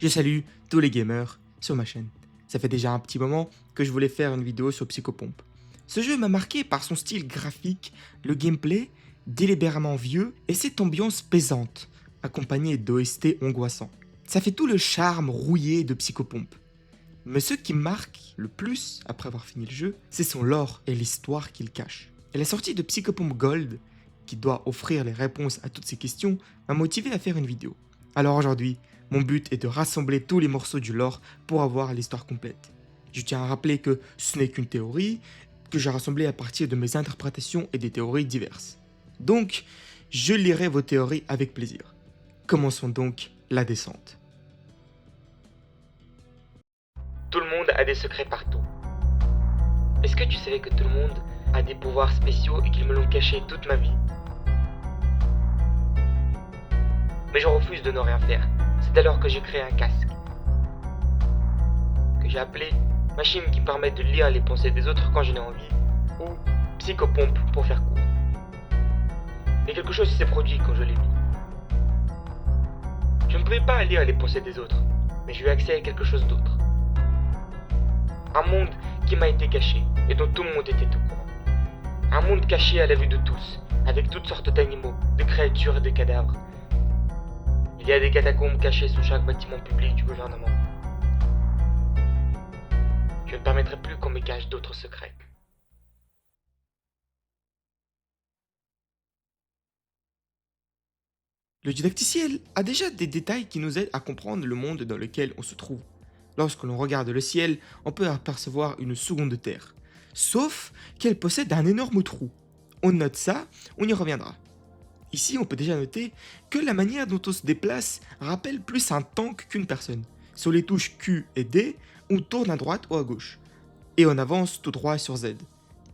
Je salue tous les gamers sur ma chaîne. Ça fait déjà un petit moment que je voulais faire une vidéo sur Psychopomp. Ce jeu m'a marqué par son style graphique, le gameplay délibérément vieux et cette ambiance pesante, accompagnée d'OST angoissants. Ça fait tout le charme rouillé de Psychopomp. Mais ce qui me marque le plus après avoir fini le jeu, c'est son lore et l'histoire qu'il cache. Et la sortie de Psychopomp Gold, qui doit offrir les réponses à toutes ces questions, m'a motivé à faire une vidéo. Alors aujourd'hui, mon but est de rassembler tous les morceaux du lore pour avoir l'histoire complète. Je tiens à rappeler que ce n'est qu'une théorie, que j'ai rassemblée à partir de mes interprétations et des théories diverses. Donc, je lirai vos théories avec plaisir. Commençons donc la descente. Tout le monde a des secrets partout. Est-ce que tu savais que tout le monde a des pouvoirs spéciaux et qu'ils me l'ont caché toute ma vie? Mais je refuse de ne rien faire. C'est alors que j'ai créé un casque, que j'ai appelé machine qui permet de lire les pensées des autres quand j'en ai envie, ou Psychopomp pour faire court. Et quelque chose s'est produit quand je l'ai mis. Je ne pouvais pas lire les pensées des autres, mais j'ai eu accès à quelque chose d'autre. Un monde qui m'a été caché et dont tout le monde était au courant. Un monde caché à la vue de tous, avec toutes sortes d'animaux, de créatures et de cadavres. Il y a des catacombes cachées sous chaque bâtiment public du gouvernement. Je ne permettrai plus qu'on me cache d'autres secrets. Le didacticiel a déjà des détails qui nous aident à comprendre le monde dans lequel on se trouve. Lorsque l'on regarde le ciel, on peut apercevoir une seconde terre. Sauf qu'elle possède un énorme trou. On note ça, on y reviendra. Ici, on peut déjà noter que la manière dont on se déplace rappelle plus un tank qu'une personne. Sur les touches Q et D, on tourne à droite ou à gauche. Et on avance tout droit sur Z.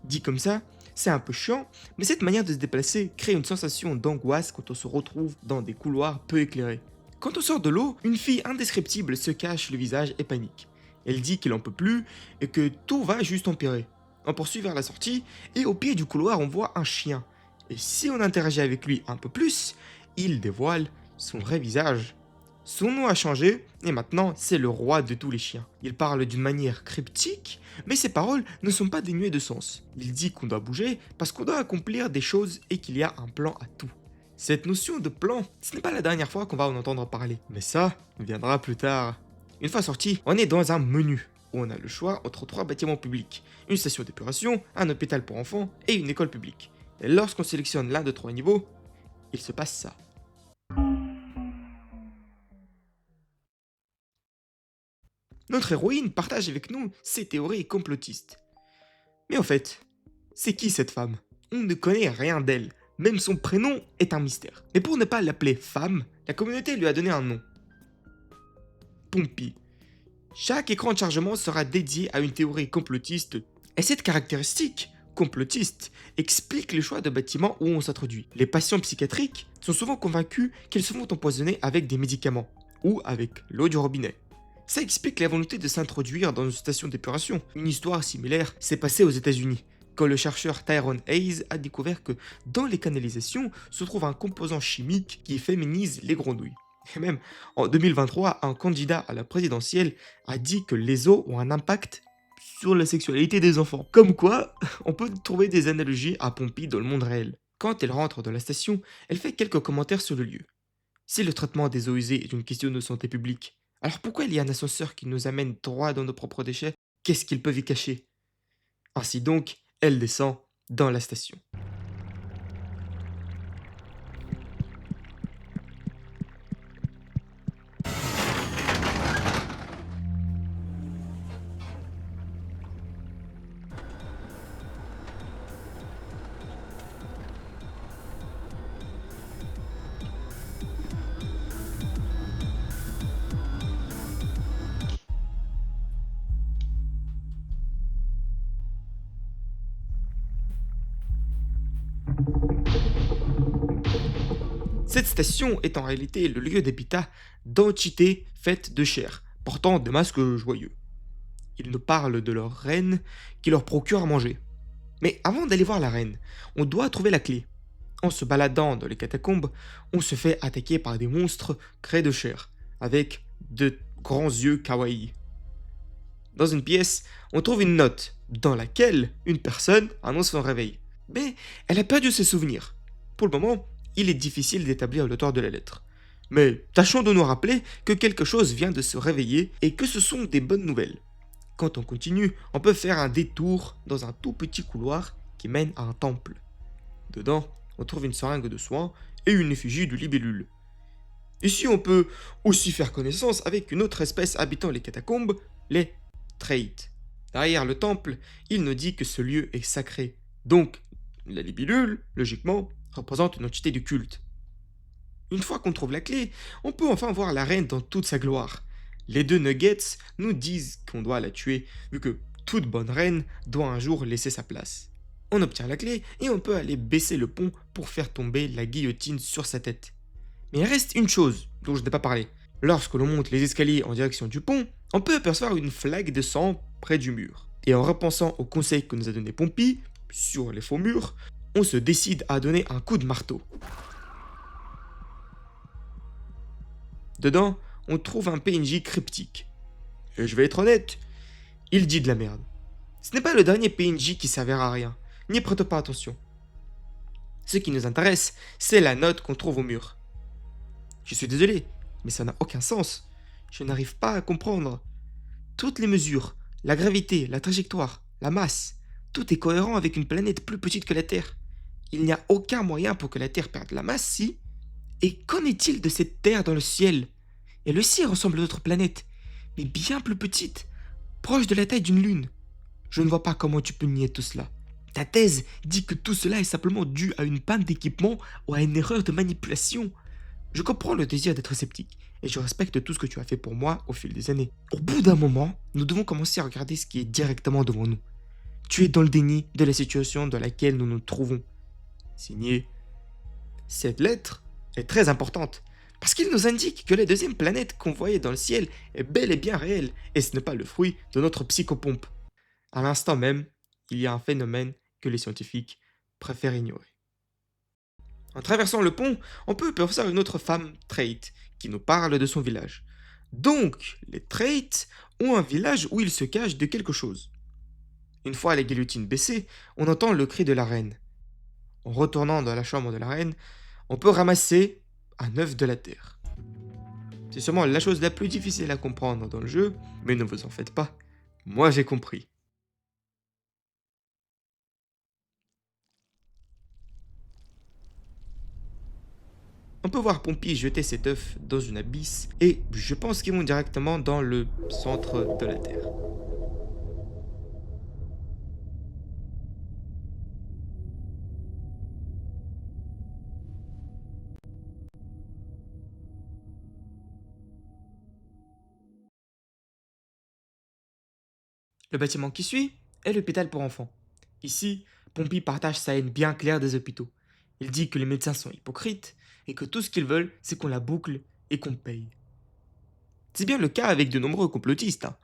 Dit comme ça, c'est un peu chiant, mais cette manière de se déplacer crée une sensation d'angoisse quand on se retrouve dans des couloirs peu éclairés. Quand on sort de l'eau, une fille indescriptible se cache le visage et panique. Elle dit qu'elle en peut plus et que tout va juste empirer. On poursuit vers la sortie et au pied du couloir on voit un chien. Et si on interagit avec lui un peu plus, il dévoile son vrai visage. Son nom a changé et maintenant c'est le roi de tous les chiens. Il parle d'une manière cryptique, mais ses paroles ne sont pas dénuées de sens. Il dit qu'on doit bouger parce qu'on doit accomplir des choses et qu'il y a un plan à tout. Cette notion de plan, ce n'est pas la dernière fois qu'on va en entendre parler, mais ça viendra plus tard. Une fois sorti, on est dans un menu où on a le choix entre 3 bâtiments publics, une station d'épuration, un hôpital pour enfants et une école publique. Et lorsqu'on sélectionne l'un de 3 niveaux, il se passe ça. Notre héroïne partage avec nous ses théories complotistes. Mais en fait, c'est qui cette femme? On ne connaît rien d'elle. Même son prénom est un mystère. Mais pour ne pas l'appeler femme, la communauté lui a donné un nom. Pompey. Chaque écran de chargement sera dédié à une théorie complotiste. Et cette caractéristique complotiste explique le choix de bâtiments où on s'introduit. Les patients psychiatriques sont souvent convaincus qu'ils se font empoisonner avec des médicaments ou avec l'eau du robinet. Ça explique la volonté de s'introduire dans une station d'épuration. Une histoire similaire s'est passée aux États-Unis, quand le chercheur Tyrone Hayes a découvert que dans les canalisations se trouve un composant chimique qui féminise les grenouilles. Et même en 2023, un candidat à la présidentielle a dit que les eaux ont un impact sur la sexualité des enfants. Comme quoi, on peut trouver des analogies à Pompey dans le monde réel. Quand elle rentre dans la station, elle fait quelques commentaires sur le lieu. Si le traitement des eaux usées est une question de santé publique, alors pourquoi il y a un ascenseur qui nous amène droit dans nos propres déchets? Qu'est-ce qu'ils peuvent y cacher? Ainsi donc, elle descend dans la station. Cette station est en réalité le lieu d'habitat d'entités faites de chair, portant des masques joyeux. Ils nous parlent de leur reine qui leur procure à manger. Mais avant d'aller voir la reine, on doit trouver la clé. En se baladant dans les catacombes, on se fait attaquer par des monstres créés de chair, avec de grands yeux kawaii. Dans une pièce, on trouve une note dans laquelle une personne annonce son réveil. Mais elle a perdu ses souvenirs. Pour le moment, il est difficile d'établir l'auteur de la lettre. Mais tâchons de nous rappeler que quelque chose vient de se réveiller et que ce sont des bonnes nouvelles. Quand on continue, on peut faire un détour dans un tout petit couloir qui mène à un temple. Dedans, on trouve une seringue de soins et une effigie de libellule. Ici, on peut aussi faire connaissance avec une autre espèce habitant les catacombes, les Traits. Derrière le temple, il nous dit que ce lieu est sacré. Donc, la libellule, logiquement, représente une entité du culte. Une fois qu'on trouve la clé, on peut enfin voir la reine dans toute sa gloire. Les deux nuggets nous disent qu'on doit la tuer, vu que toute bonne reine doit un jour laisser sa place. On obtient la clé et on peut aller baisser le pont pour faire tomber la guillotine sur sa tête. Mais il reste une chose dont je n'ai pas parlé. Lorsque l'on monte les escaliers en direction du pont, on peut apercevoir une flaque de sang près du mur. Et en repensant au conseil que nous a donné Pompey sur les faux murs, on se décide à donner un coup de marteau. Dedans, on trouve un PNJ cryptique. Et je vais être honnête, il dit de la merde. Ce n'est pas le dernier PNJ qui servira à rien, n'y prête pas attention. Ce qui nous intéresse, c'est la note qu'on trouve au mur. Je suis désolé, mais ça n'a aucun sens. Je n'arrive pas à comprendre. Toutes les mesures, la gravité, la trajectoire, la masse, tout est cohérent avec une planète plus petite que la Terre. Il n'y a aucun moyen pour que la Terre perde la masse, si. Et qu'en est-il de cette Terre dans le ciel? Elle aussi ressemble à notre planète, mais bien plus petite, proche de la taille d'une lune. Je ne vois pas comment tu peux nier tout cela. Ta thèse dit que tout cela est simplement dû à une panne d'équipement ou à une erreur de manipulation. Je comprends le désir d'être sceptique, et je respecte tout ce que tu as fait pour moi au fil des années. Au bout d'un moment, nous devons commencer à regarder ce qui est directement devant nous. Tu es dans le déni de la situation dans laquelle nous nous trouvons. Signé. Cette lettre est très importante, parce qu'il nous indique que la deuxième planète qu'on voyait dans le ciel est bel et bien réelle, et ce n'est pas le fruit de notre psychopompe. À l'instant même, il y a un phénomène que les scientifiques préfèrent ignorer. En traversant le pont, on peut apercevoir une autre femme, Trait, qui nous parle de son village. Donc, les Traits ont un village où ils se cachent de quelque chose. Une fois la guillotine baissée, on entend le cri de la reine. En retournant dans la chambre de la reine, on peut ramasser un œuf de la terre. C'est sûrement la chose la plus difficile à comprendre dans le jeu, mais ne vous en faites pas, moi j'ai compris. On peut voir Pompey jeter cet œuf dans une abysse, et je pense qu'ils vont directement dans le centre de la Terre. Le bâtiment qui suit est l'hôpital pour enfants. Ici, Pompey partage sa haine bien claire des hôpitaux. Il dit que les médecins sont hypocrites et que tout ce qu'ils veulent, c'est qu'on la boucle et qu'on paye. C'est bien le cas avec de nombreux complotistes, hein.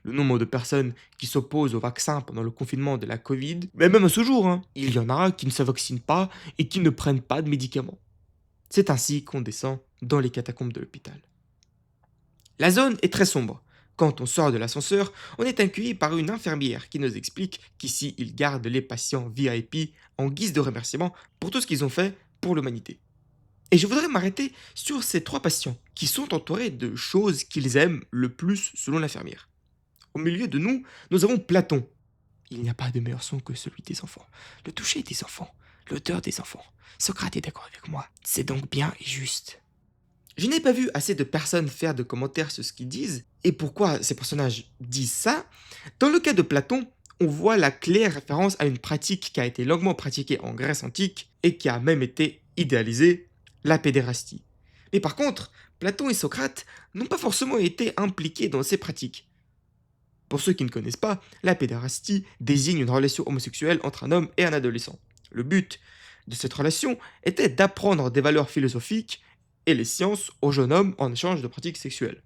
Le nombre de personnes qui s'opposent au vaccin pendant le confinement de la Covid, mais même à ce jour, hein, il y en a qui ne se vaccinent pas et qui ne prennent pas de médicaments. C'est ainsi qu'on descend dans les catacombes de l'hôpital. La zone est très sombre. Quand on sort de l'ascenseur, on est accueilli par une infirmière qui nous explique qu'ici, ils gardent les patients VIP en guise de remerciement pour tout ce qu'ils ont fait pour l'humanité. Et je voudrais m'arrêter sur ces trois patients qui sont entourés de choses qu'ils aiment le plus selon l'infirmière. Au milieu de nous, nous avons Platon. Il n'y a pas de meilleur son que celui des enfants. Le toucher des enfants, l'odeur des enfants. Socrate est d'accord avec moi. C'est donc bien et juste. Je n'ai pas vu assez de personnes faire de commentaires sur ce qu'ils disent et pourquoi ces personnages disent ça. Dans le cas de Platon, on voit la claire référence à une pratique qui a été longuement pratiquée en Grèce antique et qui a même été idéalisée, la pédérastie. Mais par contre, Platon et Socrate n'ont pas forcément été impliqués dans ces pratiques. Pour ceux qui ne connaissent pas, la pédérastie désigne une relation homosexuelle entre un homme et un adolescent. Le but de cette relation était d'apprendre des valeurs philosophiques et les sciences au jeune homme en échange de pratiques sexuelles.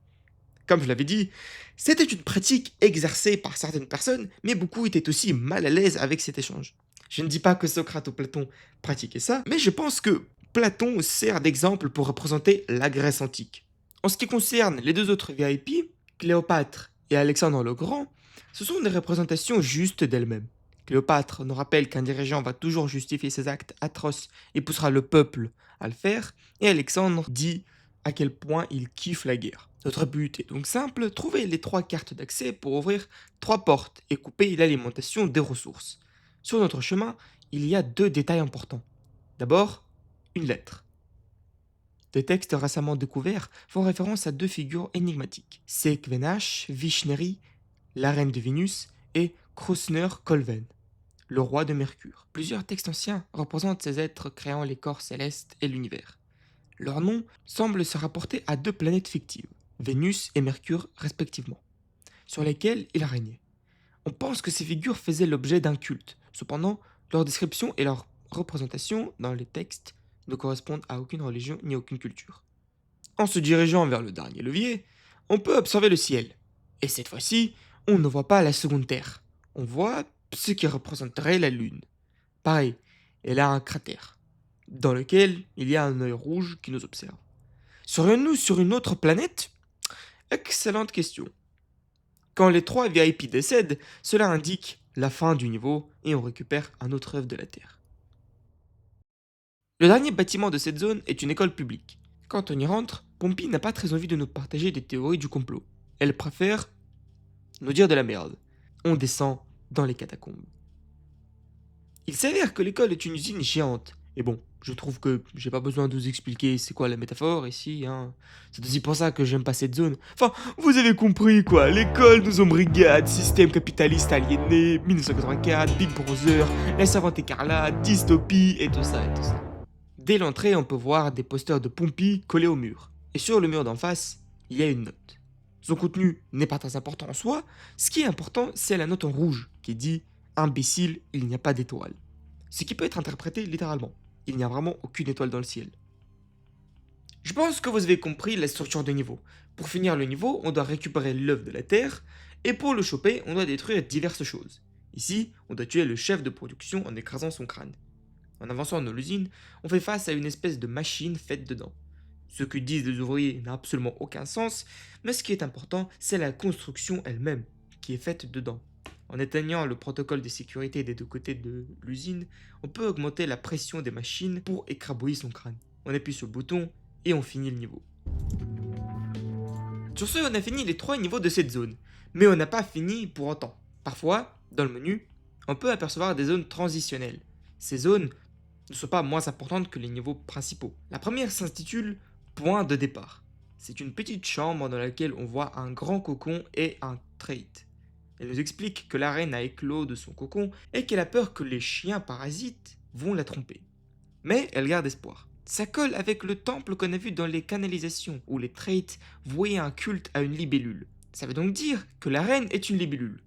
Comme je l'avais dit, c'était une pratique exercée par certaines personnes, mais beaucoup étaient aussi mal à l'aise avec cet échange. Je ne dis pas que Socrate ou Platon pratiquaient ça, mais je pense que Platon sert d'exemple pour représenter la Grèce antique. En ce qui concerne les deux autres VIP, Cléopâtre et Alexandre le Grand, ce sont des représentations justes d'elles-mêmes. Cléopâtre nous rappelle qu'un dirigeant va toujours justifier ses actes atroces et poussera le peuple à le faire, et Alexandre dit à quel point il kiffe la guerre. Notre but est donc simple, trouver les 3 cartes d'accès pour ouvrir 3 portes et couper l'alimentation des ressources. Sur notre chemin, il y a 2 détails importants. D'abord, une lettre. Des textes récemment découverts font référence à 2 figures énigmatiques, Seqvenash Vishneri, la reine de Vénus, et Krosner Kolven, le roi de Mercure. Plusieurs textes anciens représentent ces êtres créant les corps célestes et l'univers. Leurs noms semblent se rapporter à 2 planètes fictives, Vénus et Mercure respectivement, sur lesquelles ils régnaient. On pense que ces figures faisaient l'objet d'un culte. Cependant, leur description et leur représentation dans les textes ne correspondent à aucune religion ni aucune culture. En se dirigeant vers le dernier levier, on peut observer le ciel. Et cette fois-ci, on ne voit pas la seconde Terre. On voit ce qui représenterait la Lune. Pareil, elle a un cratère, dans lequel il y a un œil rouge qui nous observe. Serions-nous sur une autre planète? Excellente question. Quand les 3 VIP décèdent, cela indique la fin du niveau et on récupère un autre œuf de la Terre. Le dernier bâtiment de cette zone est une école publique. Quand on y rentre, Pompey n'a pas très envie de nous partager des théories du complot. Elle préfère nous dire de la merde. On descend dans les catacombes. Il s'avère que l'école est une usine géante. Et bon, je trouve que j'ai pas besoin de vous expliquer c'est quoi la métaphore ici, hein. C'est aussi pour ça que j'aime pas cette zone. Enfin, vous avez compris quoi, l'école nous embrigade, système capitaliste aliéné, 1984, Big Brother, la savante écarlate, dystopie et tout ça et tout ça. Dès l'entrée, on peut voir des posters de Pompey collés au mur. Et sur le mur d'en face, il y a une note. Son contenu n'est pas très important en soi, ce qui est important, c'est la note en rouge qui dit imbécile, il n'y a pas d'étoile. Ce qui peut être interprété littéralement. Il n'y a vraiment aucune étoile dans le ciel. Je pense que vous avez compris la structure du niveau. Pour finir le niveau, on doit récupérer l'œuf de la Terre, et pour le choper, on doit détruire diverses choses. Ici, on doit tuer le chef de production en écrasant son crâne. En avançant dans l'usine, on fait face à une espèce de machine faite dedans. Ce que disent les ouvriers n'a absolument aucun sens, mais ce qui est important, c'est la construction elle-même, qui est faite dedans. En éteignant le protocole de sécurité des 2 côtés de l'usine, on peut augmenter la pression des machines pour écrabouiller son crâne. On appuie sur le bouton et on finit le niveau. Sur ce, on a fini les 3 niveaux de cette zone, mais on n'a pas fini pour autant. Parfois, dans le menu, on peut apercevoir des zones transitionnelles. Ces zones ne sont pas moins importantes que les niveaux principaux. La première s'intitule Point de départ. C'est une petite chambre dans laquelle on voit un grand cocon et un trait. Elle nous explique que la reine a éclos de son cocon et qu'elle a peur que les chiens parasites vont la tromper. Mais elle garde espoir. Ça colle avec le temple qu'on a vu dans les canalisations, où les traits vouaient un culte à une libellule. Ça veut donc dire que la reine est une libellule.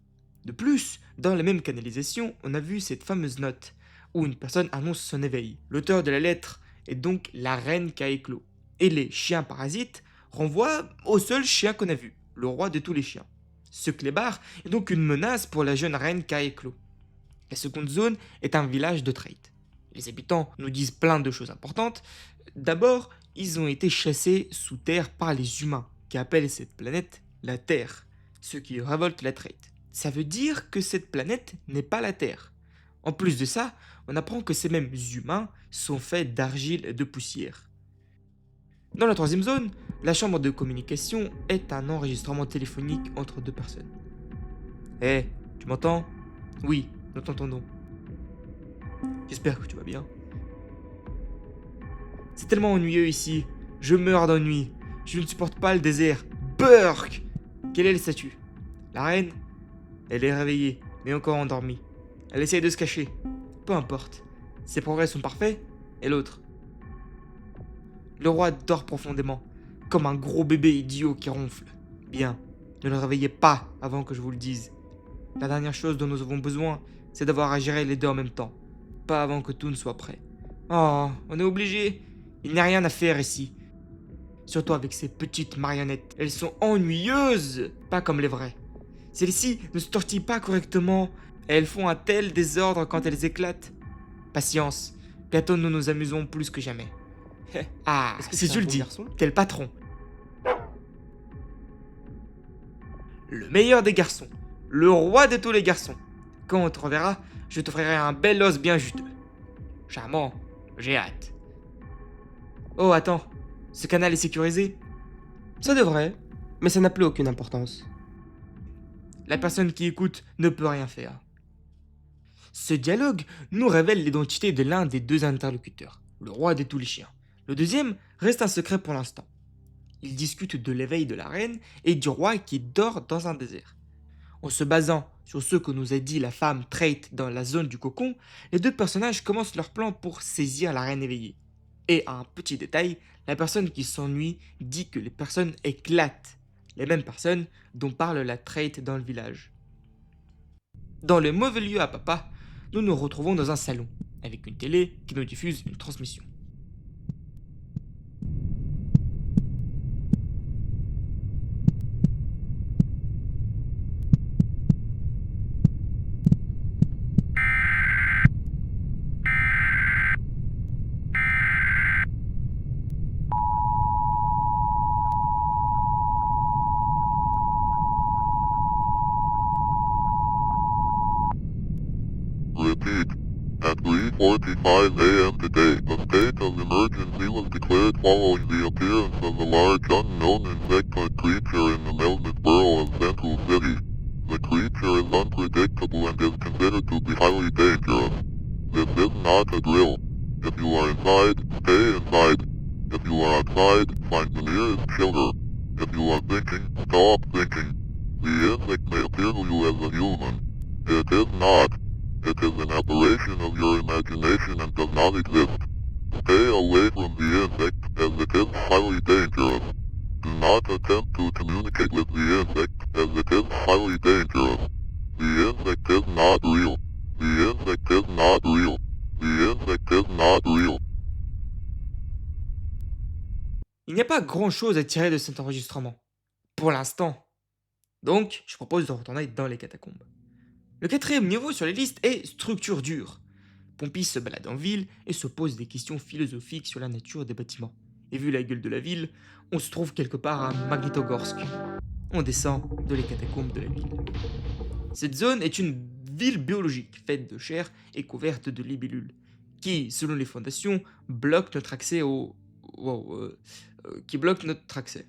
De plus, dans la même canalisation, on a vu cette fameuse note, où une personne annonce son éveil. L'auteur de la lettre est donc la reine qui a éclos. Et les chiens parasites renvoient au seul chien qu'on a vu, le roi de tous les chiens. Ce clébard est donc une menace pour la jeune reine qui a éclos. La seconde zone est un village de traits. Les habitants nous disent plein de choses importantes. D'abord, ils ont été chassés sous terre par les humains, qui appellent cette planète la Terre, ce qui révolte la Trait. Ça veut dire que cette planète n'est pas la Terre. En plus de ça, on apprend que ces mêmes humains sont faits d'argile et de poussière. Dans la troisième zone, la chambre de communication est un enregistrement téléphonique entre 2 personnes. Hé, tu m'entends? Oui, nous t'entendons. J'espère que tu vas bien. C'est tellement ennuyeux ici. Je meurs d'ennui. Je ne supporte pas le désert. Burk! Quel est le statut? La reine? Elle est réveillée, mais encore endormie. Elle essaye de se cacher. Peu importe. Ses progrès sont parfaits. Et l'autre? Le roi dort profondément, comme un gros bébé idiot qui ronfle. Bien, ne le réveillez pas avant que je vous le dise. La dernière chose dont nous avons besoin, c'est d'avoir à gérer les 2 en même temps. Pas avant que tout ne soit prêt. Oh, on est obligé. Il n'y a rien à faire ici. Surtout avec ces petites marionnettes. Elles sont ennuyeuses, pas comme les vraies. Celles-ci ne se tortillent pas correctement et elles font un tel désordre quand elles éclatent. Patience, bientôt nous nous amusons plus que jamais. Ah, si tu le dis, t'es le patron. le meilleur des garçons, le roi de tous les garçons. Quand on te reverra, je t'offrirai un bel os bien juteux. Charmant, j'ai hâte. Oh, attends, ce canal est sécurisé? Ça devrait, mais ça n'a plus aucune importance. La personne qui écoute ne peut rien faire. Ce dialogue nous révèle l'identité de l'un des deux interlocuteurs, le roi de tous les chiens. Le deuxième reste un secret pour l'instant. Ils discutent de l'éveil de la reine et du roi qui dort dans un désert. En se basant sur ce que nous a dit la femme Trait dans la zone du cocon, les deux personnages commencent leur plan pour saisir la reine éveillée. Et à un petit détail, la personne qui s'ennuie dit que les personnes éclatent, les mêmes personnes dont parle la Trait dans le village. Dans le mauvais lieu à papa, nous nous retrouvons dans un salon, avec une télé qui nous diffuse une transmission. Repeat. At 3:45 a.m. today, a state of emergency was declared following the appearance of a large unknown insect-like creature in the Melness borough of Central City. The creature is unpredictable and is considered to be highly dangerous. This is not a drill. If you are inside, stay inside. If you are outside, find the nearest shelter. If you are thinking, stop thinking. The insect may appear to you as a human. It is not. It is an aberration of your imagination and does not exist. Stay away from the insect, as it is highly dangerous. Do not attempt to communicate with the insect, as it is highly dangerous. The insect is not real. The insect is not real. The insect is not real. Il n'y a pas grand-chose à tirer de cet enregistrement, pour l'instant. Donc, je propose de retourner dans les catacombes. Le quatrième niveau sur les listes est structure dure. Pompey se balade en ville et se pose des questions philosophiques sur la nature des bâtiments. Et vu la gueule de la ville, on se trouve quelque part à Magnitogorsk. On descend dans les catacombes de la ville. Cette zone est une ville biologique faite de chair et couverte de libellules, qui, selon les fondations, bloquent notre accès qui bloquent notre accès.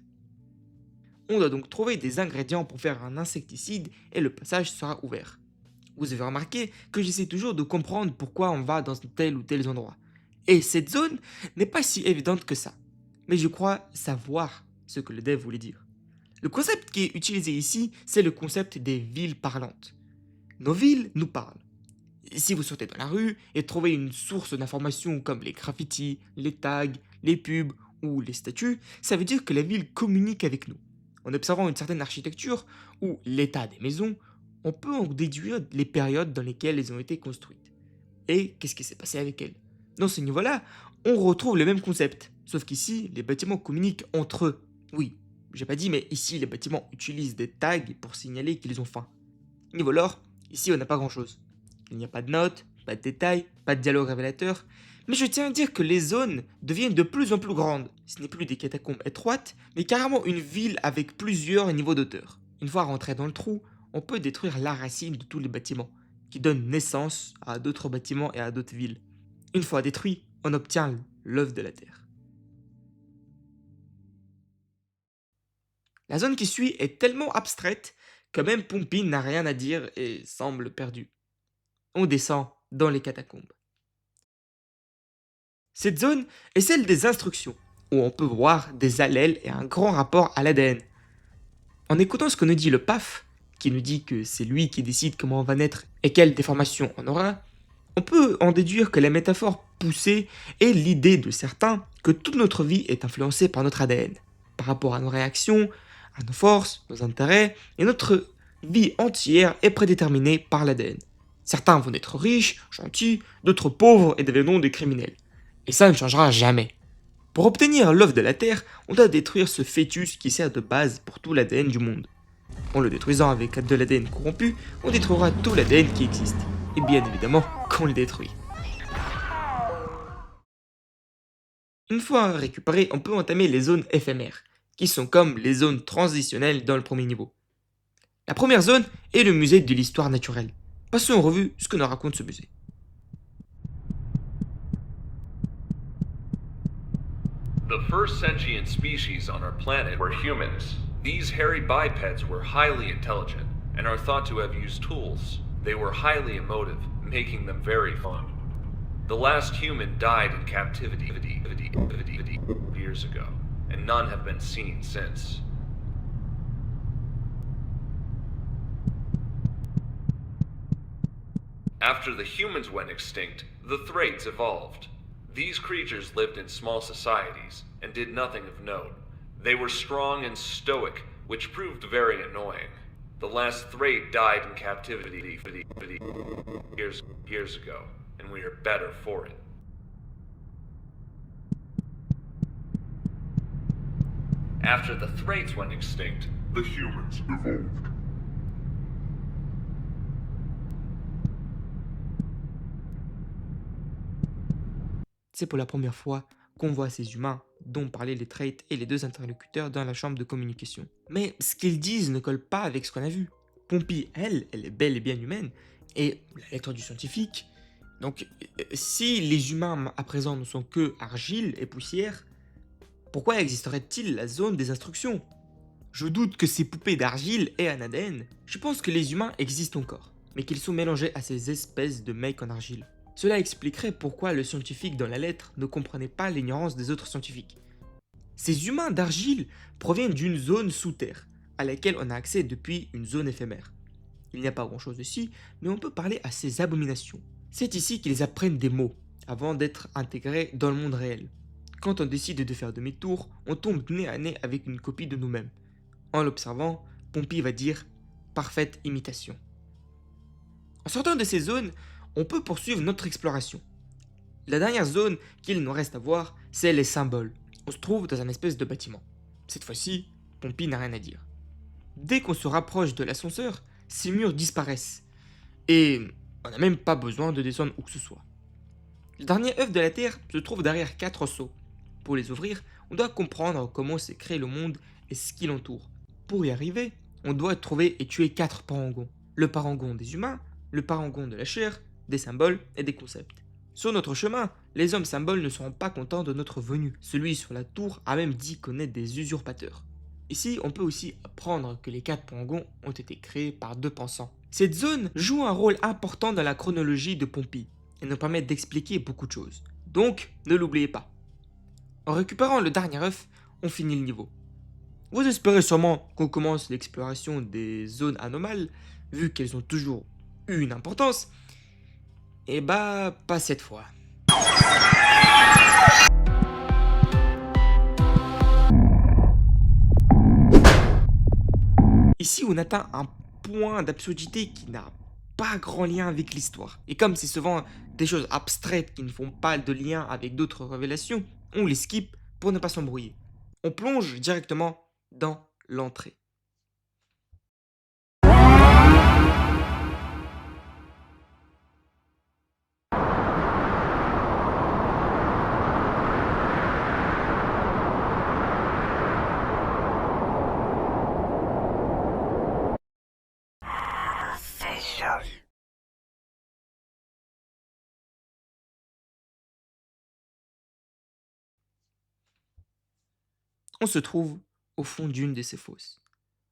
On doit donc trouver des ingrédients pour faire un insecticide et le passage sera ouvert. Vous avez remarqué que j'essaie toujours de comprendre pourquoi on va dans tel ou tel endroit. Et cette zone n'est pas si évidente que ça. Mais je crois savoir ce que le dev voulait dire. Le concept qui est utilisé ici, c'est le concept des villes parlantes. Nos villes nous parlent. Si vous sortez dans la rue et trouvez une source d'informations comme les graffitis, les tags, les pubs ou les statues, ça veut dire que la ville communique avec nous. En observant une certaine architecture ou l'état des maisons, on peut en déduire les périodes dans lesquelles elles ont été construites. Et qu'est-ce qui s'est passé avec elles? Dans ce niveau-là, on retrouve le même concept, sauf qu'ici, les bâtiments communiquent entre eux. Oui, j'ai pas dit, mais ici, les bâtiments utilisent des tags pour signaler qu'ils ont faim. Niveau lore, ici, on n'a pas grand-chose. Il n'y a pas de notes, pas de détails, pas de dialogue révélateur, mais je tiens à dire que les zones deviennent de plus en plus grandes. Ce n'est plus des catacombes étroites, mais carrément une ville avec plusieurs niveaux d'auteur. Une fois rentré dans le trou, on peut détruire la racine de tous les bâtiments, qui donnent naissance à d'autres bâtiments et à d'autres villes. Une fois détruit, on obtient l'œuf de la terre. La zone qui suit est tellement abstraite que même Pompey n'a rien à dire et semble perdu. On descend dans les catacombes. Cette zone est celle des instructions, où on peut voir des allèles et un grand rapport à l'ADN. En écoutant ce que nous dit le PAF, qui nous dit que c'est lui qui décide comment on va naître et quelle déformation on aura, on peut en déduire que la métaphore poussée est l'idée de certains que toute notre vie est influencée par notre ADN, par rapport à nos réactions, à nos forces, nos intérêts, et notre vie entière est prédéterminée par l'ADN. Certains vont être riches, gentils, d'autres pauvres et deviendront des criminels. Et ça ne changera jamais. Pour obtenir l'œuf de la Terre, on doit détruire ce fœtus qui sert de base pour tout l'ADN du monde. En le détruisant avec de l'ADN corrompu, on détruira tout l'ADN qui existe. Et bien évidemment, qu'on le détruit. Une fois récupéré, on peut entamer les zones éphémères, qui sont comme les zones transitionnelles dans le premier niveau. La première zone est le musée de l'histoire naturelle. Passons en revue ce que nous raconte ce musée. The first sentient species on our planet were humans. These hairy bipeds were highly intelligent and are thought to have used tools. They were highly emotive, making them very fun. The last human died in captivity years ago, and none have been seen since. After the humans went extinct, the Thraits evolved. These creatures lived in small societies and did nothing of note. They were strong and stoic, which proved very annoying. The last Thrate died in captivity years ago, and we are better for it. After the Thrates went extinct, The humans evolved. C'est pour la première fois qu'on voit ces humains dont parlaient les traits et les deux interlocuteurs dans la chambre de communication. Mais ce qu'ils disent ne colle pas avec ce qu'on a vu. Pompey, elle est bel et bien humaine, et la lettre du scientifique. Donc, si les humains à présent ne sont que argile et poussière, pourquoi existerait-il la zone des instructions? Je doute que ces poupées d'argile aient un ADN. Je pense que les humains existent encore, mais qu'ils sont mélangés à ces espèces de mecs en argile. Cela expliquerait pourquoi le scientifique dans la lettre ne comprenait pas l'ignorance des autres scientifiques. Ces humains d'argile proviennent d'une zone sous terre, à laquelle on a accès depuis une zone éphémère. Il n'y a pas grand chose ici, mais on peut parler à ces abominations. C'est ici qu'ils apprennent des mots, avant d'être intégrés dans le monde réel. Quand on décide de faire demi-tour, on tombe nez à nez avec une copie de nous-mêmes. En l'observant, Pompey va dire « parfaite imitation ». En sortant de ces zones, on peut poursuivre notre exploration. La dernière zone qu'il nous reste à voir, c'est les symboles. On se trouve dans un espèce de bâtiment. Cette fois-ci, Pompey n'a rien à dire. Dès qu'on se rapproche de l'ascenseur, ces murs disparaissent. Et on n'a même pas besoin de descendre où que ce soit. Le dernier œuf de la Terre se trouve derrière 4 seaux. Pour les ouvrir, on doit comprendre comment s'est créé le monde et ce qui l'entoure. Pour y arriver, on doit trouver et tuer 4 parangons. Le parangon des humains, le parangon de la chair, des symboles et des concepts. Sur notre chemin, les hommes symboles ne seront pas contents de notre venue. Celui sur la tour a même dit connaître des usurpateurs. Ici, on peut aussi apprendre que les 4 parangons ont été créés par 2 pensants. Cette zone joue un rôle important dans la chronologie de Pompey et nous permet d'expliquer beaucoup de choses. Donc, ne l'oubliez pas. En récupérant le dernier œuf, on finit le niveau. Vous espérez sûrement qu'on commence l'exploration des zones anomales, vu qu'elles ont toujours eu une importance. Et bah, pas cette fois. Ici, on atteint un point d'absurdité qui n'a pas grand lien avec l'histoire. Et comme c'est souvent des choses abstraites qui ne font pas de lien avec d'autres révélations, on les skip pour ne pas s'embrouiller. On plonge directement dans l'entrée. On se trouve au fond d'une de ces fosses.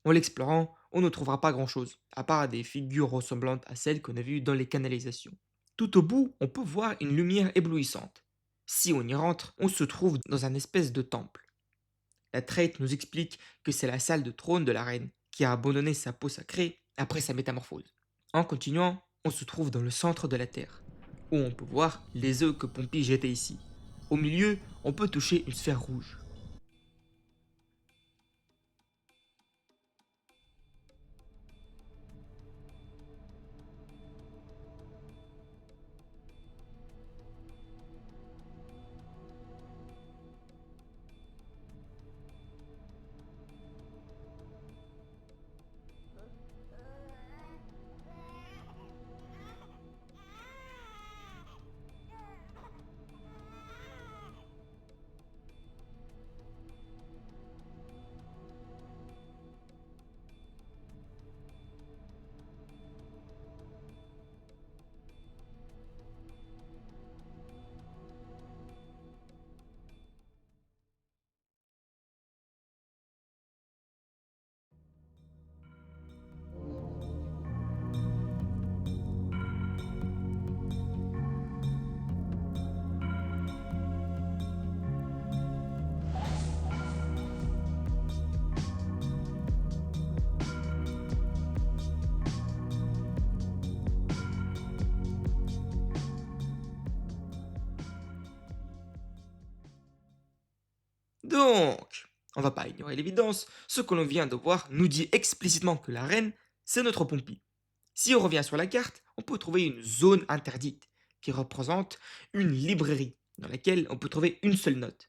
En l'explorant, on ne trouvera pas grand-chose, à part des figures ressemblantes à celles qu'on a vues dans les canalisations. Tout au bout, on peut voir une lumière éblouissante. Si on y rentre, on se trouve dans un espèce de temple. La traite nous explique que c'est la salle de trône de la reine, qui a abandonné sa peau sacrée après sa métamorphose. En continuant, on se trouve dans le centre de la Terre, où on peut voir les œufs que Pompey jetait ici. Au milieu, on peut toucher une sphère rouge. Donc, on va pas ignorer l'évidence, ce que l'on vient de voir nous dit explicitement que la reine, c'est notre Pompie. Si on revient sur la carte, on peut trouver une zone interdite qui représente une librairie dans laquelle on peut trouver une seule note.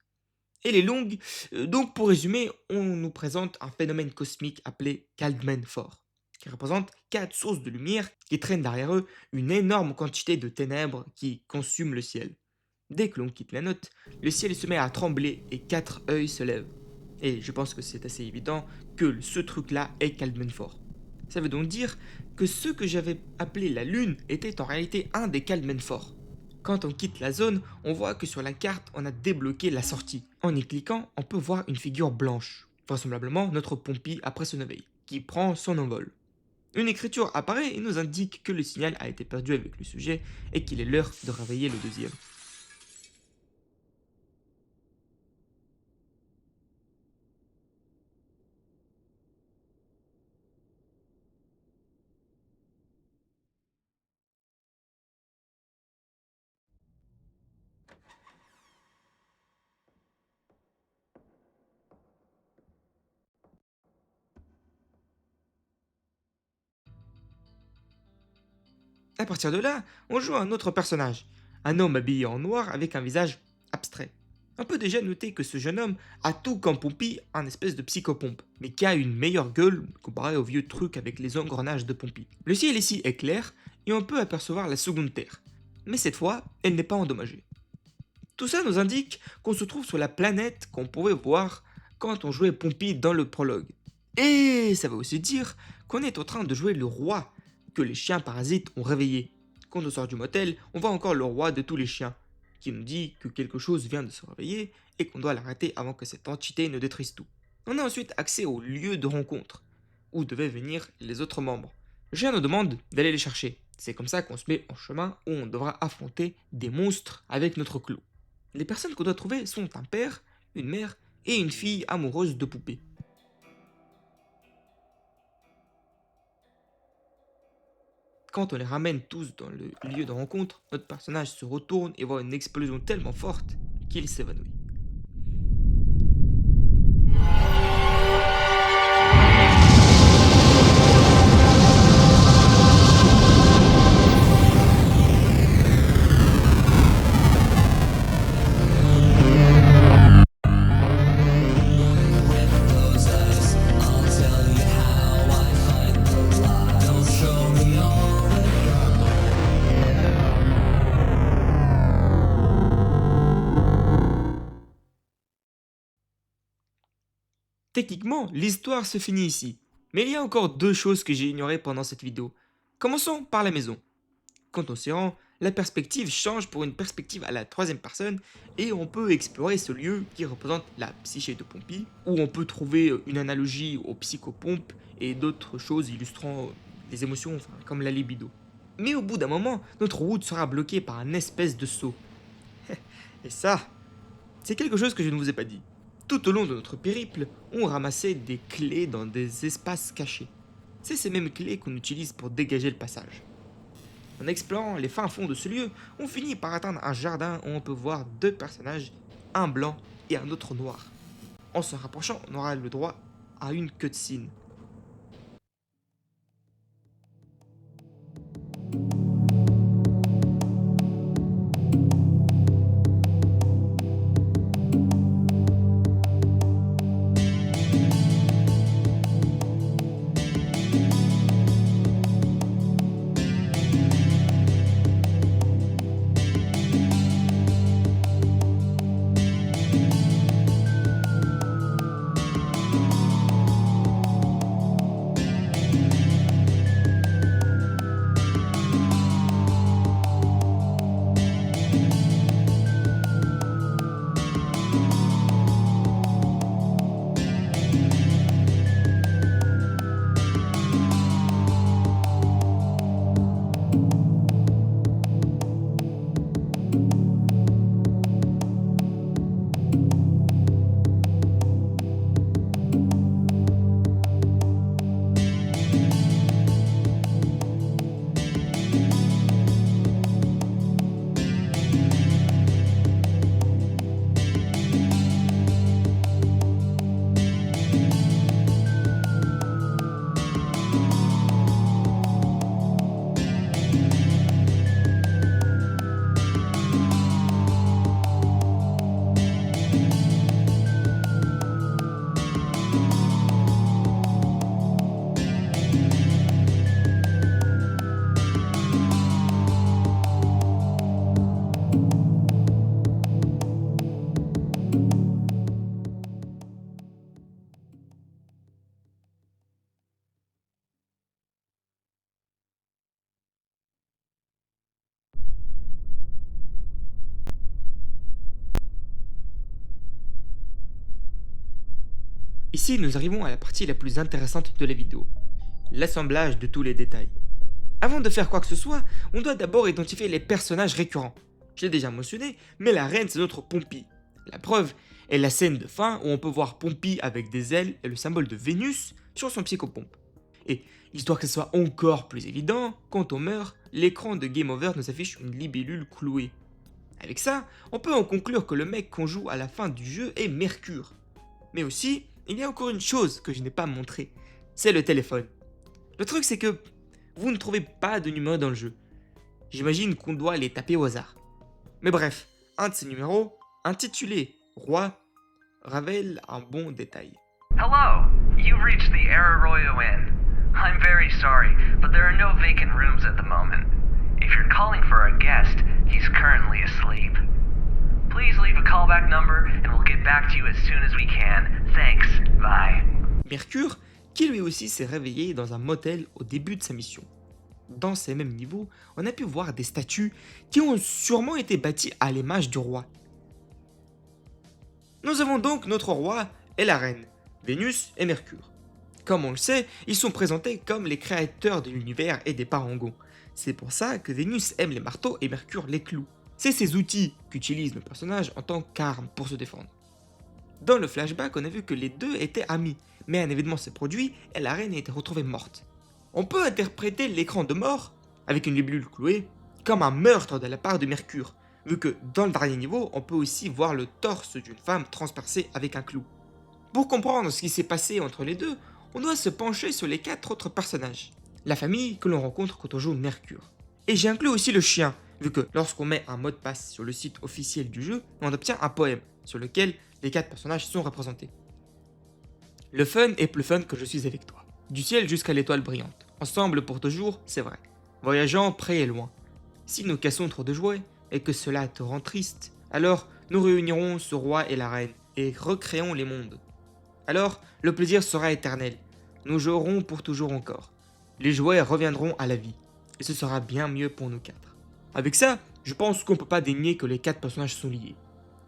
Elle est longue, donc pour résumer, on nous présente un phénomène cosmique appelé Caldman Fort, qui représente 4 sources de lumière qui traînent derrière eux une énorme quantité de ténèbres qui consument le ciel. Dès que l'on quitte la note, le ciel se met à trembler et 4 œils se lèvent. Et je pense que c'est assez évident que ce truc-là est Caldman Fort. Ça veut donc dire que ce que j'avais appelé la lune était en réalité un des Caldman Forts. Quand on quitte la zone, on voit que sur la carte, on a débloqué la sortie. En y cliquant, on peut voir une figure blanche, vraisemblablement notre Pompie après son éveil, qui prend son envol. Une écriture apparaît et nous indique que le signal a été perdu avec le sujet et qu'il est l'heure de réveiller le deuxième. À partir de là, on joue un autre personnage, un homme habillé en noir avec un visage abstrait. On peut déjà noter que ce jeune homme a tout comme Pompie un espèce de psychopompe, mais qui a une meilleure gueule comparé au vieux truc avec les engrenages de Pompie. Le ciel ici est clair et on peut apercevoir la seconde terre, mais cette fois, elle n'est pas endommagée. Tout ça nous indique qu'on se trouve sur la planète qu'on pouvait voir quand on jouait Pompie dans le prologue. Et ça veut aussi dire qu'on est en train de jouer le roi que les chiens parasites ont réveillé. Quand on sort du motel, on voit encore le roi de tous les chiens, qui nous dit que quelque chose vient de se réveiller et qu'on doit l'arrêter avant que cette entité ne détruise tout. On a ensuite accès au lieu de rencontre, où devaient venir les autres membres. Le chien nous demande d'aller les chercher. C'est comme ça qu'on se met en chemin où on devra affronter des monstres avec notre clou. Les personnes qu'on doit trouver sont un père, une mère et une fille amoureuse de poupées. Quand on les ramène tous dans le lieu de rencontre, notre personnage se retourne et voit une explosion tellement forte qu'il s'évanouit. Techniquement, l'histoire se finit ici. Mais il y a encore deux choses que j'ai ignorées pendant cette vidéo. Commençons par la maison. Quand on s'y rend, la perspective change pour une perspective à la troisième personne et on peut explorer ce lieu qui représente la psyché de Pompie, où on peut trouver une analogie aux psychopompes et d'autres choses illustrant les émotions comme la libido. Mais au bout d'un moment, notre route sera bloquée par un espèce de saut. Et ça, c'est quelque chose que je ne vous ai pas dit. Tout au long de notre périple, on ramassait des clés dans des espaces cachés. C'est ces mêmes clés qu'on utilise pour dégager le passage. En explorant les fins fonds de ce lieu, on finit par atteindre un jardin où on peut voir deux personnages, un blanc et un autre noir. En se rapprochant, on aura le droit à une cutscene. Ici, nous arrivons à la partie la plus intéressante de la vidéo, l'assemblage de tous les détails. Avant de faire quoi que ce soit, on doit d'abord identifier les personnages récurrents. Je l'ai déjà mentionné, mais la reine c'est notre Pompie. La preuve est la scène de fin où on peut voir Pompie avec des ailes et le symbole de Vénus sur son psychopompe. Et histoire que ce soit encore plus évident, quand on meurt, l'écran de Game Over nous affiche une libellule clouée. Avec ça, on peut en conclure que le mec qu'on joue à la fin du jeu est Mercure. Mais aussi, il y a encore une chose que je n'ai pas montrée, c'est le téléphone. Le truc c'est que vous ne trouvez pas de numéro dans le jeu. J'imagine qu'on doit les taper au hasard. Mais bref, un de ces numéros, intitulé Roi, révèle un bon détail. Hello, you've reached the Arroyo Inn. I'm very sorry, but there are no vacant rooms at the moment. If you're calling for a guest, he's currently asleep. Please leave a callback number and we'll get back to you as soon as we can. Thanks, bye. Mercure, qui lui aussi s'est réveillé dans un motel au début de sa mission. Dans ces mêmes niveaux, on a pu voir des statues qui ont sûrement été bâties à l'image du roi. Nous avons donc notre roi et la reine, Vénus et Mercure. Comme on le sait, ils sont présentés comme les créateurs de l'univers et des parangons. C'est pour ça que Vénus aime les marteaux et Mercure les clous. C'est ces outils qu'utilise le personnage en tant qu'arme pour se défendre. Dans le flashback, on a vu que les deux étaient amis, mais un événement s'est produit et la reine a été retrouvée morte. On peut interpréter l'écran de mort, avec une libellule clouée, comme un meurtre de la part de Mercure, vu que dans le dernier niveau, on peut aussi voir le torse d'une femme transpercé avec un clou. Pour comprendre ce qui s'est passé entre les deux, on doit se pencher sur les 4 autres personnages. La famille que l'on rencontre quand on joue Mercure. Et j'ai inclus aussi le chien, vu que lorsqu'on met un mot de passe sur le site officiel du jeu, on obtient un poème, sur lequel les 4 personnages sont représentés. Le fun est plus fun que je suis avec toi. Du ciel jusqu'à l'étoile brillante. Ensemble pour toujours, c'est vrai. Voyageant près et loin. Si nous cassons trop de jouets, et que cela te rend triste, alors nous réunirons ce roi et la reine, et recréons les mondes. Alors, le plaisir sera éternel. Nous jouerons pour toujours encore. Les jouets reviendront à la vie, et ce sera bien mieux pour nous 4. Avec ça, je pense qu'on peut pas dénier que les 4 personnages sont liés,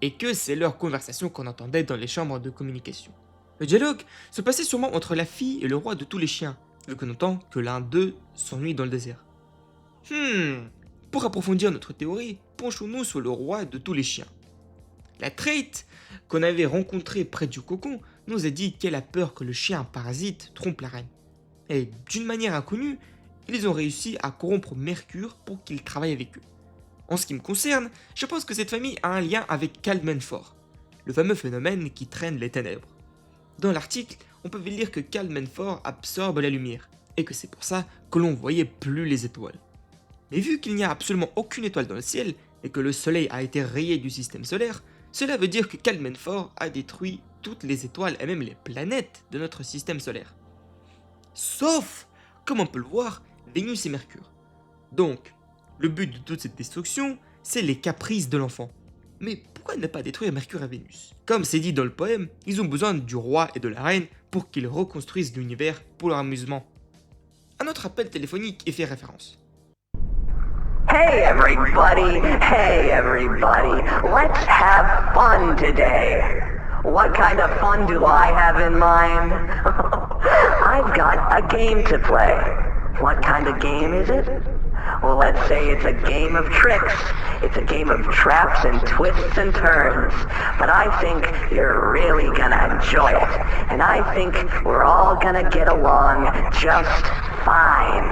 et que c'est leur conversation qu'on entendait dans les chambres de communication. Le dialogue se passait sûrement entre la fille et le roi de tous les chiens, vu que notons que l'un d'eux s'ennuie dans le désert. Pour approfondir notre théorie, penchons-nous sur le roi de tous les chiens. La trait qu'on avait rencontrée près du cocon nous a dit qu'elle a peur que le chien parasite trompe la reine. Et d'une manière inconnue, ils ont réussi à corrompre Mercure pour qu'il travaille avec eux. En ce qui me concerne, je pense que cette famille a un lien avec Kaldmenfor, le fameux phénomène qui traîne les ténèbres. Dans l'article, on peut lire que Kaldmenfor absorbe la lumière, et que c'est pour ça que l'on voyait plus les étoiles. Mais vu qu'il n'y a absolument aucune étoile dans le ciel, et que le soleil a été rayé du système solaire, cela veut dire que Kaldmenfor a détruit toutes les étoiles et même les planètes de notre système solaire. Sauf, comme on peut le voir, Vénus et Mercure. Donc, le but de toute cette destruction, c'est les caprices de l'enfant. Mais pourquoi ne pas détruire Mercure et Vénus? Comme c'est dit dans le poème, ils ont besoin du roi et de la reine pour qu'ils reconstruisent l'univers pour leur amusement. Un autre appel téléphonique y fait référence. Hey everybody, let's have fun today. What kind of fun do I have in mind? I've got a game to play. What kind of game is it? Well, let's say it's a game of tricks. It's a game of traps and twists and turns. But I think you're really gonna enjoy it. And I think we're all gonna get along just fine.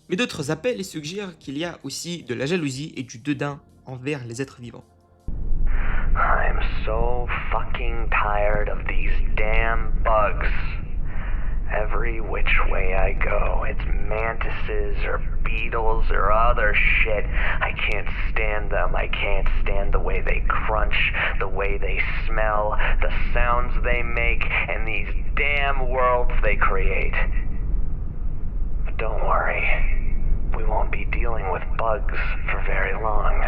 Mais d'autres appels suggèrent qu'il y a aussi de la jalousie et du dédain envers les êtres vivants. I'm so fucking tired of these damn bugs. Every which way I go, it's mantises or beetles or other shit. I can't stand them. I can't stand the way they crunch, the way they smell, the sounds they make, and these damn worlds they create. But don't worry, we won't be dealing with bugs for very long.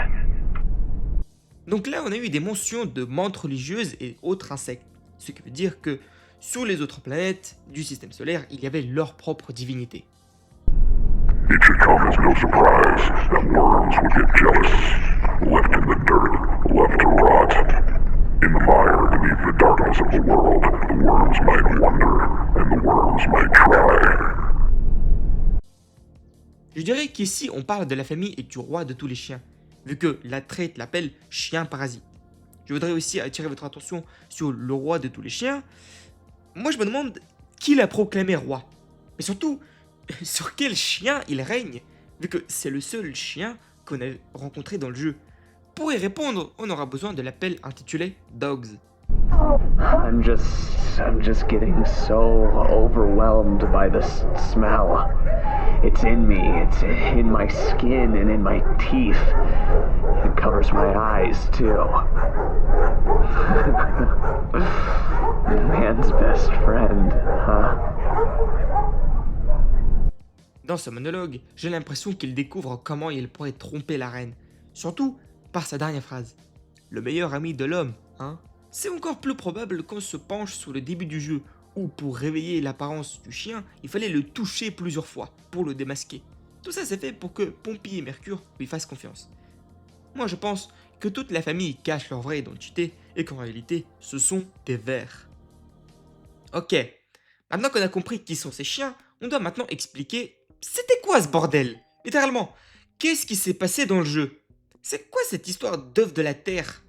Donc là, on a eu des mentions de mantes religieuses et autres insectes, ce qui veut dire que sur les autres planètes du système solaire, il y avait leur propre divinité. It should come as no surprise that worms would get jealous, left in the dirt, left to rot, in the mire beneath the dark size of the world, the worms might wonder, and the worms might try. Je dirais qu'ici, on parle de la famille et du roi de tous les chiens, vu que la traite l'appelle chien parasite. Je voudrais aussi attirer votre attention sur le roi de tous les chiens. Moi, je me demande qui l'a proclamé roi. Mais surtout, sur quel chien il règne, vu que c'est le seul chien qu'on a rencontré dans le jeu. Pour y répondre, on aura besoin de l'appel intitulé Dogs. I'm just getting so overwhelmed by the smell. It's in me, it's in my skin and in my teeth. It covers my eyes too. Man's best friend, huh? Dans ce monologue, j'ai l'impression qu'il découvre comment il pourrait tromper la reine. Surtout par sa dernière phrase. Le meilleur ami de l'homme, hein? C'est encore plus probable qu'on se penche sur le début du jeu, où pour réveiller l'apparence du chien, il fallait le toucher plusieurs fois pour le démasquer. Tout ça c'est fait pour que Pompey et Mercure lui fassent confiance. Moi je pense que toute la famille cache leur vraie identité et qu'en réalité ce sont des vers. Ok, maintenant qu'on a compris qui sont ces chiens, on doit maintenant expliquer c'était quoi ce bordel? Littéralement, qu'est-ce qui s'est passé dans le jeu? C'est quoi cette histoire d'œuf de la Terre?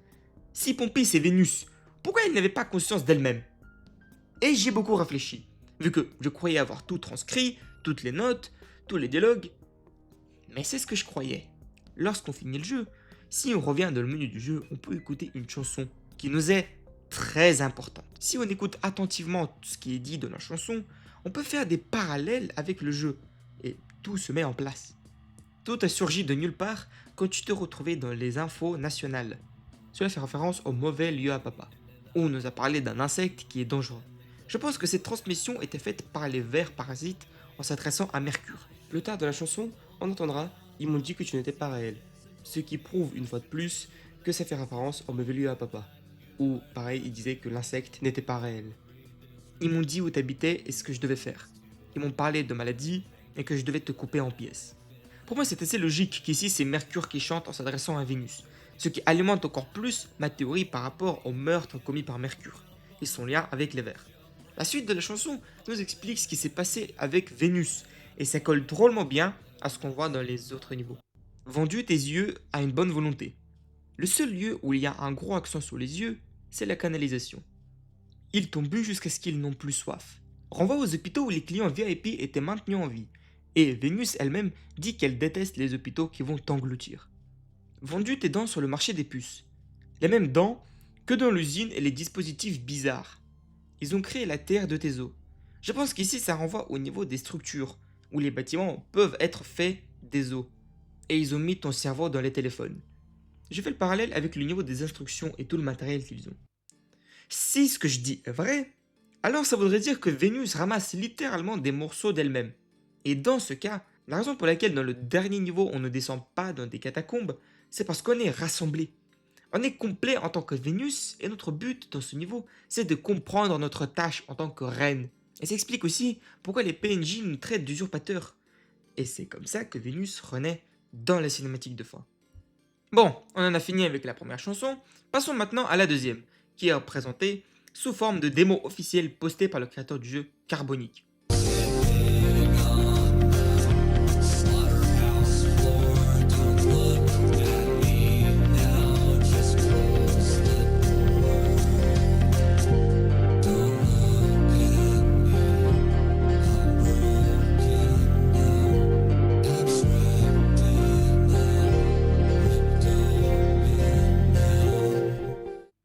Si Pompée c'est Vénus, pourquoi elle n'avait pas conscience d'elle-même? Et j'y ai beaucoup réfléchi, vu que je croyais avoir tout transcrit, toutes les notes, tous les dialogues. Mais c'est ce que je croyais. Lorsqu'on finit le jeu, si on revient dans le menu du jeu, on peut écouter une chanson qui nous est très importante. Si on écoute attentivement tout ce qui est dit dans la chanson, on peut faire des parallèles avec le jeu, et tout se met en place. Tout a surgi de nulle part quand tu te retrouvais dans les infos nationales. Cela fait référence au mauvais lieu à papa, où on nous a parlé d'un insecte qui est dangereux. Je pense que cette transmission était faite par les vers parasites en s'adressant à Mercure. Plus tard dans la chanson, on entendra « Ils m'ont dit que tu n'étais pas réel », ce qui prouve une fois de plus que ça fait référence au mauvais lieu à papa. Ou pareil, il disait que l'insecte n'était pas réel. Ils m'ont dit où t'habitais et ce que je devais faire. Ils m'ont parlé de maladie et que je devais te couper en pièces. Pour moi, c'est assez logique qu'ici, c'est Mercure qui chante en s'adressant à Vénus, ce qui alimente encore plus ma théorie par rapport au meurtre commis par Mercure et son lien avec les vers. La suite de la chanson nous explique ce qui s'est passé avec Vénus, et ça colle drôlement bien à ce qu'on voit dans les autres niveaux. Vendu tes yeux à une bonne volonté. Le seul lieu où il y a un gros accent sur les yeux, c'est la canalisation. Ils t'ont bu jusqu'à ce qu'ils n'ont plus soif. Renvoie aux hôpitaux où les clients VIP étaient maintenus en vie, et Vénus elle-même dit qu'elle déteste les hôpitaux qui vont t'engloutir. Vendu tes dents sur le marché des puces. Les mêmes dents que dans l'usine et les dispositifs bizarres. Ils ont créé la terre de tes os. Je pense qu'ici ça renvoie au niveau des structures, où les bâtiments peuvent être faits des os. Et ils ont mis ton cerveau dans les téléphones. Je fais le parallèle avec le niveau des instructions et tout le matériel qu'ils ont. Si ce que je dis est vrai, alors ça voudrait dire que Vénus ramasse littéralement des morceaux d'elle-même. Et dans ce cas, la raison pour laquelle dans le dernier niveau on ne descend pas dans des catacombes, c'est parce qu'on est rassemblés. On est complet en tant que Vénus et notre but dans ce niveau, c'est de comprendre notre tâche en tant que reine. Et ça explique aussi pourquoi les PNJ nous traitent d'usurpateurs. Et c'est comme ça que Vénus renaît dans la cinématique de fin. Bon, on en a fini avec la première chanson, passons maintenant à la deuxième, qui est représentée sous forme de démo officielle postée par le créateur du jeu Carbonique.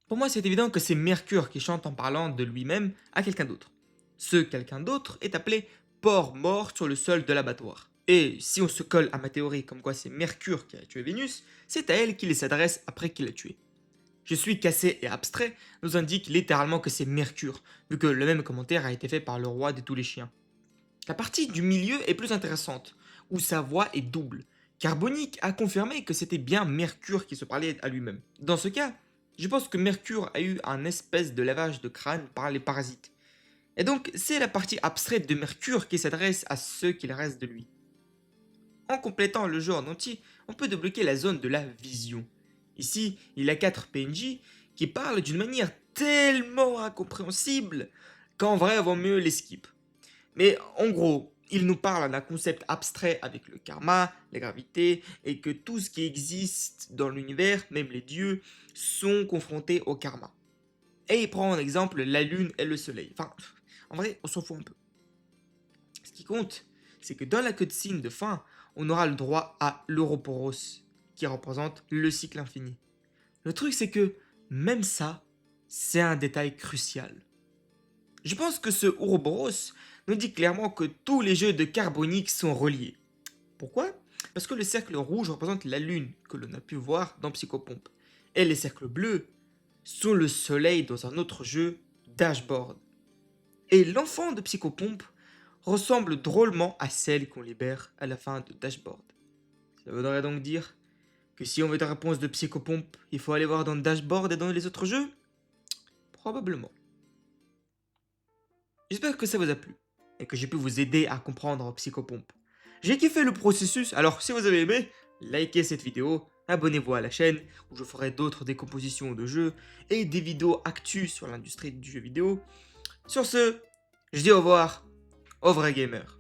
Pour moi, c'est évident que c'est Mercure qui chante en parlant de lui-même à quelqu'un d'autre. Ce quelqu'un d'autre est appelé porc mort sur le sol de l'abattoir. Et si on se colle à ma théorie comme quoi c'est Mercure qui a tué Vénus, c'est à elle qu'il s'adresse après qu'il l'a tué. Je suis cassé et abstrait nous indique littéralement que c'est Mercure, vu que le même commentaire a été fait par le roi de tous les chiens. La partie du milieu est plus intéressante, où sa voix est double. Carbonique a confirmé que c'était bien Mercure qui se parlait à lui-même. Dans ce cas, je pense que Mercure a eu un espèce de lavage de crâne par les parasites. Et donc, c'est la partie abstraite de Mercure qui s'adresse à ceux qu'il reste de lui. En complétant le jeu en entier, on peut débloquer la zone de la vision. Ici, il y a 4 PNJ qui parlent d'une manière tellement incompréhensibles qu'en vrai, il vaut mieux les skip. Mais en gros, il nous parle d'un concept abstrait avec le karma, la gravité, et que tout ce qui existe dans l'univers, même les dieux, sont confrontés au karma. Et il prend en exemple la lune et le soleil. Enfin, en vrai, on s'en fout un peu. Ce qui compte, c'est que dans la cutscene de fin, on aura le droit à l'Ouroboros, qui représente le cycle infini. Le truc, c'est que même ça, c'est un détail crucial. Je pense que ce Ouroboros nous dit clairement que tous les jeux de Carbonique sont reliés. Pourquoi? Parce que le cercle rouge représente la lune que l'on a pu voir dans Psychopomp. Et les cercles bleus sont le soleil dans un autre jeu, Dashboard. Et l'enfant de Psychopomp ressemble drôlement à celle qu'on libère à la fin de Dashboard. Ça voudrait donc dire que si on veut des réponses de Psychopomp, il faut aller voir dans Dashboard et dans les autres jeux? Probablement. J'espère que ça vous a plu et que j'ai pu vous aider à comprendre Psychopomp. J'ai kiffé le processus, alors si vous avez aimé, likez cette vidéo, abonnez-vous à la chaîne où je ferai d'autres décompositions de jeux et des vidéos actus sur l'industrie du jeu vidéo. Sur ce, je dis au revoir aux vrais gamers.